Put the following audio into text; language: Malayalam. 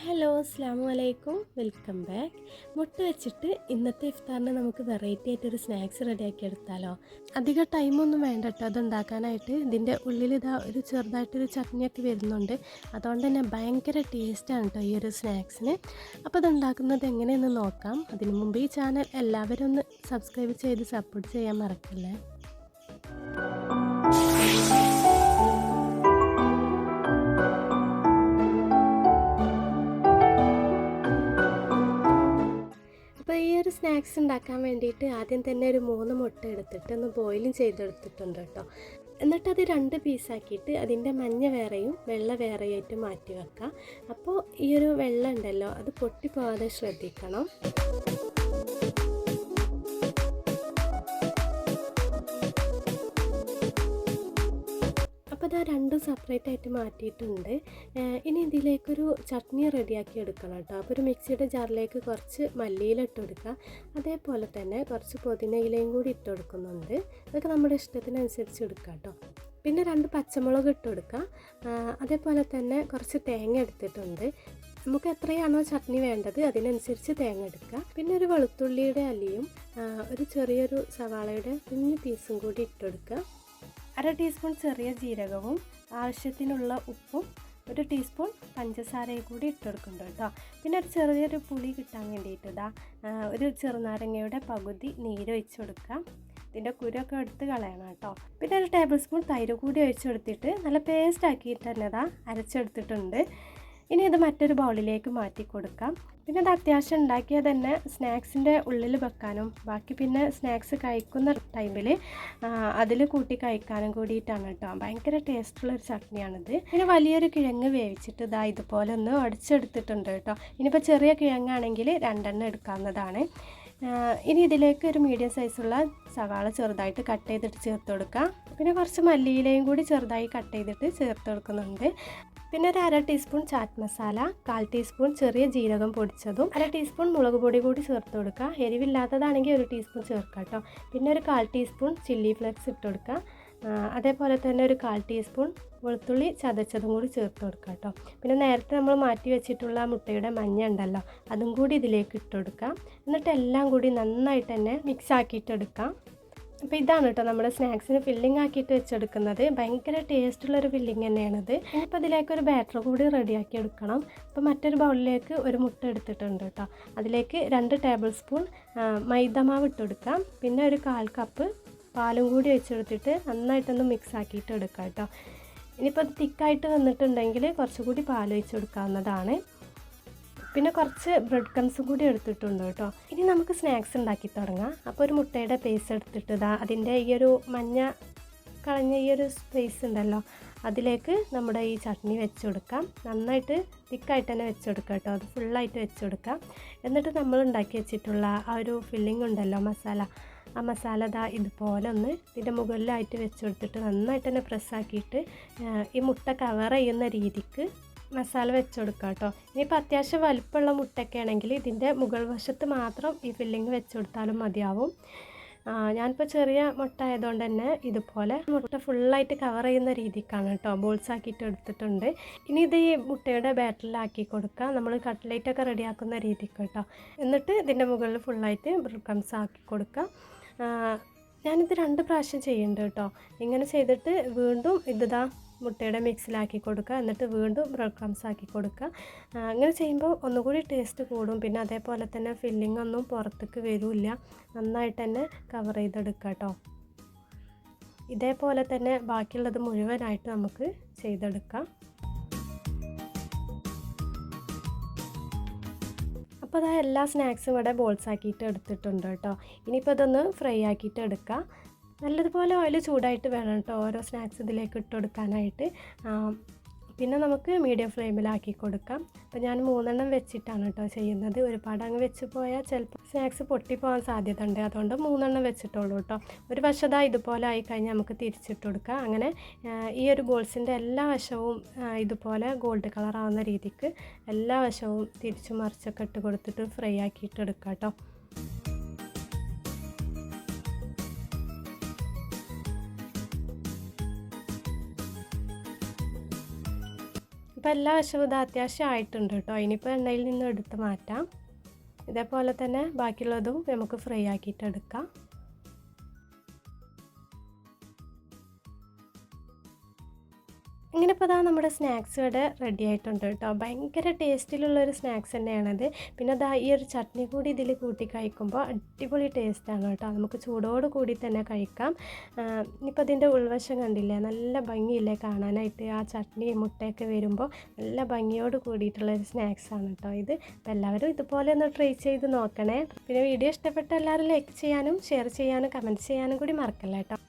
ഹലോ അസ്സാമു അലൈക്കും, വെൽക്കം ബാക്ക്. മുട്ട വെച്ചിട്ട് ഇന്നത്തെ ഇഫ്താറിന് നമുക്ക് വെറൈറ്റി ആയിട്ടൊരു സ്നാക്സ് റെഡിയാക്കി എടുത്താലോ. അധികം ടൈമൊന്നും വേണ്ട കേട്ടോ അത് ഉണ്ടാക്കാനായിട്ട്. ഇതിൻ്റെ ഉള്ളിൽ ഇതാ ഒരു ചെറുതായിട്ടൊരു ചട്നിയൊക്കെ വരുന്നുണ്ട്. അതുകൊണ്ട് തന്നെ ഭയങ്കര ടേസ്റ്റാണ് കേട്ടോ ഈ ഒരു സ്നാക്സിന്. അപ്പോൾ അത് ഉണ്ടാക്കുന്നത് എങ്ങനെയെന്ന് നോക്കാം. അതിനു മുമ്പ് ഈ ചാനൽ എല്ലാവരും ഒന്ന് സബ്സ്ക്രൈബ് ചെയ്ത് സപ്പോർട്ട് ചെയ്യാൻ മറക്കല്ലേ. അപ്പോൾ ഈ ഒരു സ്നാക്സ് ഉണ്ടാക്കാൻ വേണ്ടിയിട്ട് ആദ്യം തന്നെ ഒരു 3 മുട്ട എടുത്തിട്ട് ഒന്ന് ബോയിലും ചെയ്തെടുത്തിട്ടുണ്ട് കേട്ടോ. എന്നിട്ടത് 2 പീസാക്കിയിട്ട് അതിൻ്റെ മഞ്ഞ വേറെയും വെള്ള വേറെയായിട്ട് മാറ്റി വെക്കാം. അപ്പോൾ ഈ ഒരു വെള്ളം ഉണ്ടല്ലോ അത് പൊട്ടിപ്പോകാതെ ശ്രദ്ധിക്കണം. അപ്പോൾ അത് രണ്ടും സെപ്പറേറ്റ് ആയിട്ട് മാറ്റിയിട്ടുണ്ട്. ഇനി ഇതിലേക്കൊരു ചട്നി റെഡിയാക്കി എടുക്കണം കേട്ടോ. അപ്പോൾ ഒരു മിക്സിയുടെ ജാറിലേക്ക് കുറച്ച് മല്ലിയില ഇട്ട് കൊടുക്കുക. അതേപോലെ തന്നെ കുറച്ച് പുതിനയിലയും കൂടി ഇട്ട് കൊടുക്കുന്നുണ്ട്. ഇതൊക്കെ നമ്മുടെ ഇഷ്ടത്തിനനുസരിച്ച് എടുക്കുക കേട്ടോ. പിന്നെ 2 പച്ചമുളക് ഇട്ട് കൊടുക്കുക. അതേപോലെ തന്നെ കുറച്ച് തേങ്ങ എടുത്തിട്ടുണ്ട്. നമുക്ക് എത്രയാണോ ചട്നി വേണ്ടത് അതിനനുസരിച്ച് തേങ്ങ എടുക്കുക. പിന്നെ ഒരു വെളുത്തുള്ളിയുടെ അല്ലിയും ഒരു ചെറിയൊരു സവാളയുടെ കുഞ്ഞു പീസും കൂടി ഇട്ട് കൊടുക്കുക. 1/2 ടീസ്പൂൺ ചെറിയ ജീരകവും ആവശ്യത്തിനുള്ള ഉപ്പും 1 ടീസ്പൂൺ പഞ്ചസാരയും കൂടി ഇട്ട് കൊടുക്കുന്നുണ്ട് കേട്ടോ. പിന്നെ ഒരു ചെറിയൊരു പുളി കിട്ടാൻ വേണ്ടിയിട്ട് ഒരു ചെറുനാരങ്ങയുടെ പകുതി നീരൊഴിച്ച് കൊടുക്കുക. ഇതിൻ്റെ കുരൊക്കെ എടുത്ത് കളയണം കേട്ടോ. പിന്നെ 1 ടേബിൾ സ്പൂൺ തൈര് കൂടി ഒഴിച്ചെടുത്തിട്ട് നല്ല പേസ്റ്റ് ആക്കിയിട്ട് തന്നെ അരച്ചെടുത്തിട്ടുണ്ട്. ഇനി ഇത് മറ്റൊരു ബൗളിലേക്ക് മാറ്റി കൊടുക്കാം. പിന്നെ അത് അത്യാവശ്യം ഉണ്ടാക്കിയാൽ തന്നെ സ്നാക്സിൻ്റെ ഉള്ളിൽ വെക്കാനും ബാക്കി പിന്നെ സ്നാക്സ് കഴിക്കുന്ന ടൈമിൽ അതിൽ കൂട്ടി കഴിക്കാനും കൂടിയിട്ടാണ് കേട്ടോ. ഭയങ്കര ടേസ്റ്റുള്ളൊരു ചട്നിയാണിത്. പിന്നെ വലിയൊരു കിഴങ്ങ് വേവിച്ചിട്ട് ഇതുപോലെ ഒന്ന് ഉടച്ചെടുത്തിട്ടുണ്ട് കേട്ടോ. ഇനിയിപ്പോൾ ചെറിയ കിഴങ്ങാണെങ്കിൽ 2 എടുക്കാവുന്നതാണ്. ഇനി ഇതിലേക്ക് ഒരു മീഡിയം സൈസുള്ള സവാള ചെറുതായിട്ട് കട്ട് ചെയ്തിട്ട് ചേർത്ത് കൊടുക്കാം. പിന്നെ കുറച്ച് മല്ലിയിലയും കൂടി ചെറുതായി കട്ട് ചെയ്തിട്ട് ചേർത്ത് കൊടുക്കുന്നുണ്ട്. പിന്നെ ഒരു 1/2 ടീസ്പൂൺ ചാറ്റ് മസാല, 1/4 ടീസ്പൂൺ ചെറിയ ജീരകം പൊടിച്ചതും 1/2 ടീസ്പൂൺ മുളക് പൊടി കൂടി ചേർത്ത് കൊടുക്കുക. എരിവില്ലാത്തതാണെങ്കിൽ 1 ടീസ്പൂൺ ചേർക്കുക കേട്ടോ. പിന്നെ ഒരു 1/4 ടീസ്പൂൺ ചില്ലി ഫ്ലേക്സ് ഇട്ട് കൊടുക്കുക. അതേപോലെ തന്നെ ഒരു 1/4 ടീസ്പൂൺ വെളുത്തുള്ളി ചതച്ചതും കൂടി ചേർത്ത് കൊടുക്കുക കേട്ടോ. പിന്നെ നേരത്തെ നമ്മൾ മാറ്റി വെച്ചിട്ടുള്ള മുട്ടയുടെ മഞ്ഞ ഉണ്ടല്ലോ അതും കൂടി ഇതിലേക്ക് ഇട്ട് കൊടുക്കാം. എന്നിട്ട് എല്ലാം കൂടി നന്നായിട്ട് തന്നെ മിക്സ് ആക്കിയിട്ടെടുക്കാം. അപ്പോൾ ഇതാണ് കേട്ടോ നമ്മുടെ സ്നാക്സിന് ഫില്ലിംഗ് ആക്കിയിട്ട് വെച്ചെടുക്കുന്നത്. ഭയങ്കര ടേസ്റ്റുള്ളൊരു ഫില്ലിംഗ് തന്നെയാണിത്. ഇനിയിപ്പോൾ ഇതിലേക്കൊരു ബാറ്റർ കൂടി റെഡിയാക്കി എടുക്കണം. അപ്പോൾ മറ്റൊരു ബൗളിലേക്ക് ഒരു മുട്ട എടുത്തിട്ടുണ്ട് കേട്ടോ. അതിലേക്ക് 2 ടേബിൾ സ്പൂൺ മൈദമാവ് ഇട്ട് കൊടുക്കാം. പിന്നെ ഒരു 1/4 കപ്പ് പാലും കൂടി വെച്ചെടുത്തിട്ട് നന്നായിട്ടൊന്ന് മിക്സ് ആക്കിയിട്ട് എടുക്കാം കേട്ടോ. ഇനിയിപ്പോൾ അത് തിക്കായിട്ട് വന്നിട്ടുണ്ടെങ്കിൽ കുറച്ചുകൂടി പാൽ ഒഴിച്ച് കൊടുക്കാവുന്നതാണ്. പിന്നെ കുറച്ച് ബ്രെഡ് ക്രംസും കൂടി എടുത്തിട്ടുണ്ട് കേട്ടോ. ഇനി നമുക്ക് സ്നാക്സ് ഉണ്ടാക്കി തുടങ്ങാം. അപ്പോൾ ഒരു മുട്ടയുടെ പേസ്റ്റ് എടുത്തിട്ട് അതിൻ്റെ ഈ ഒരു മഞ്ഞ കളഞ്ഞ ഈ ഒരു സ്പേസ് ഉണ്ടല്ലോ അതിലേക്ക് നമ്മുടെ ഈ ചട്നി വെച്ച് കൊടുക്കാം. നന്നായിട്ട് തിക്കായിട്ട് തന്നെ വെച്ച് കൊടുക്കാം കേട്ടോ. അത് ഫുള്ളായിട്ട് വെച്ച് കൊടുക്കാം. എന്നിട്ട് നമ്മൾ ഉണ്ടാക്കി വെച്ചിട്ടുള്ള ആ ഒരു ഫില്ലിംഗ് ഉണ്ടല്ലോ ആ മസാല ഇതുപോലെ ഒന്ന് ഇതിൻ്റെ മുകളിലായിട്ട് വെച്ച് കൊടുത്തിട്ട് നന്നായിട്ട് തന്നെ പ്രസ്സാക്കിയിട്ട് ഈ മുട്ട കവർ ചെയ്യുന്ന രീതിക്ക് മസാല വെച്ച് കൊടുക്കുക കേട്ടോ. ഇനിയിപ്പോൾ അത്യാവശ്യം വലുപ്പമുള്ള മുട്ടയൊക്കെ ആണെങ്കിൽ ഇതിൻ്റെ മുകൾ വശത്ത് മാത്രം ഈ ഫില്ലിങ് വെച്ച് കൊടുത്താലും മതിയാവും. ഞാനിപ്പോൾ ചെറിയ മുട്ട ആയതുകൊണ്ട് തന്നെ ഇതുപോലെ മുട്ട ഫുള്ളായിട്ട് കവർ ചെയ്യുന്ന രീതിക്കാണ് കേട്ടോ ബോൾസ് ആക്കിയിട്ട് എടുത്തിട്ടുണ്ട്. ഇനി ഇത് ഈ മുട്ടയുടെ ബാറ്ററിലാക്കി കൊടുക്കുക. നമ്മൾ കട്ട്ലേറ്റൊക്കെ റെഡിയാക്കുന്ന രീതിക്ക് കേട്ടോ. എന്നിട്ട് ഇതിൻ്റെ മുകളിൽ ഫുള്ളായിട്ട് ബ്രെഡ് ക്രംസ് ആക്കി കൊടുക്കുക. ഞാനിത് 2 പ്രാവശ്യം ചെയ്യുന്നുണ്ട് കേട്ടോ. ഇങ്ങനെ ചെയ്തിട്ട് വീണ്ടും മുട്ടയുടെ മിക്സിലാക്കി കൊടുക്കുക. എന്നിട്ട് വീണ്ടും ബ്രെഡ് ക്രംസ് ആക്കി കൊടുക്കുക. അങ്ങനെ ചെയ്യുമ്പോൾ ഒന്നുകൂടി ടേസ്റ്റ് കൂടും. പിന്നെ അതേപോലെ തന്നെ ഫില്ലിംഗ് ഒന്നും പുറത്തേക്ക് വരില്ല. നന്നായിട്ട് തന്നെ കവർ ചെയ്തെടുക്കുക കേട്ടോ. ഇതേപോലെ തന്നെ ബാക്കിയുള്ളത് മുഴുവനായിട്ട് നമുക്ക് ചെയ്തെടുക്കാം. അപ്പോൾ എല്ലാ സ്നാക്സും ഇവിടെ ബോൾസ് ആക്കിയിട്ട് എടുത്തിട്ടുണ്ട് കേട്ടോ. ഇനിയിപ്പോൾ ഇതൊന്ന് ഫ്രൈ ആക്കിയിട്ട് എടുക്കാം. നല്ലതുപോലെ ഓയിൽ ചൂടായിട്ട് വേണം കേട്ടോ ഓരോ സ്നാക്സ് ഇതിലേക്ക് ഇട്ട് കൊടുക്കാനായിട്ട്. പിന്നെ നമുക്ക് മീഡിയം ഫ്ലെയിമിലാക്കി കൊടുക്കാം. അപ്പോൾ ഞാൻ 3 വെച്ചിട്ടാണ് കേട്ടോ ചെയ്യുന്നത്. ഒരുപാട് അങ്ങ് വെച്ച് പോയാൽ ചിലപ്പോൾ സ്നാക്സ് പൊട്ടിപ്പോകാൻ സാധ്യത ഉണ്ട്. അതുകൊണ്ട് 3 വെച്ചിട്ടുള്ളൂ കേട്ടോ. ഒരു വശം ഇതുപോലെ ആയി കഴിഞ്ഞാൽ നമുക്ക് തിരിച്ചിട്ട് കൊടുക്കാം. അങ്ങനെ ഈ ഒരു ബോൾസിൻ്റെ എല്ലാ വശവും ഇതുപോലെ ഗോൾഡ് കളർ ആവുന്ന രീതിക്ക് എല്ലാ വശവും തിരിച്ചു മറിച്ചൊക്കെ ഇട്ട് കൊടുത്തിട്ട് ഫ്രൈ ആക്കിയിട്ട് എടുക്കാം കേട്ടോ. അപ്പോൾ എല്ലാ വശവും ഇത് അത്യാവശ്യം ആയിട്ടുണ്ട് കേട്ടോ. ഇനിയിപ്പോൾ എണ്ണയിൽ നിന്ന് എടുത്ത് മാറ്റാം. ഇതേപോലെ തന്നെ ബാക്കിയുള്ളതും നമുക്ക് ഫ്രൈ ആക്കിയിട്ട് എടുക്കാം. ഇങ്ങനെ ഇപ്പോൾ നമ്മുടെ സ്നാക്സ് ഇവിടെ റെഡി ആയിട്ടുണ്ട് കേട്ടോ. ഭയങ്കര ടേസ്റ്റിലുള്ളൊരു സ്നാക്സ് തന്നെയാണത്. പിന്നെ ഈ ഒരു ചട്നി കൂടി ഇതിൽ കൂട്ടി കഴിക്കുമ്പോൾ അടിപൊളി ടേസ്റ്റാണ് കേട്ടോ. നമുക്ക് ചൂടോട് കൂടി തന്നെ കഴിക്കാം. ഇനിയിപ്പോൾ ഇതിൻ്റെ ഉൾവശം കണ്ടില്ലേ, നല്ല ഭംഗിയില്ലേ കാണാനായിട്ട്. ആ ചട്നി മുട്ടയൊക്കെ വരുമ്പോൾ നല്ല ഭംഗിയോട് കൂടിയിട്ടുള്ളൊരു സ്നാക്സാണ് കേട്ടോ ഇത്. അപ്പോൾ എല്ലാവരും ഇതുപോലെ ഒന്ന് ട്രൈ ചെയ്ത് നോക്കണേ. പിന്നെ വീഡിയോ ഇഷ്ടപ്പെട്ട എല്ലാവരും ലൈക്ക് ചെയ്യാനും ഷെയർ ചെയ്യാനും കമൻറ്റ് ചെയ്യാനും കൂടി മറക്കല്ല കേട്ടോ.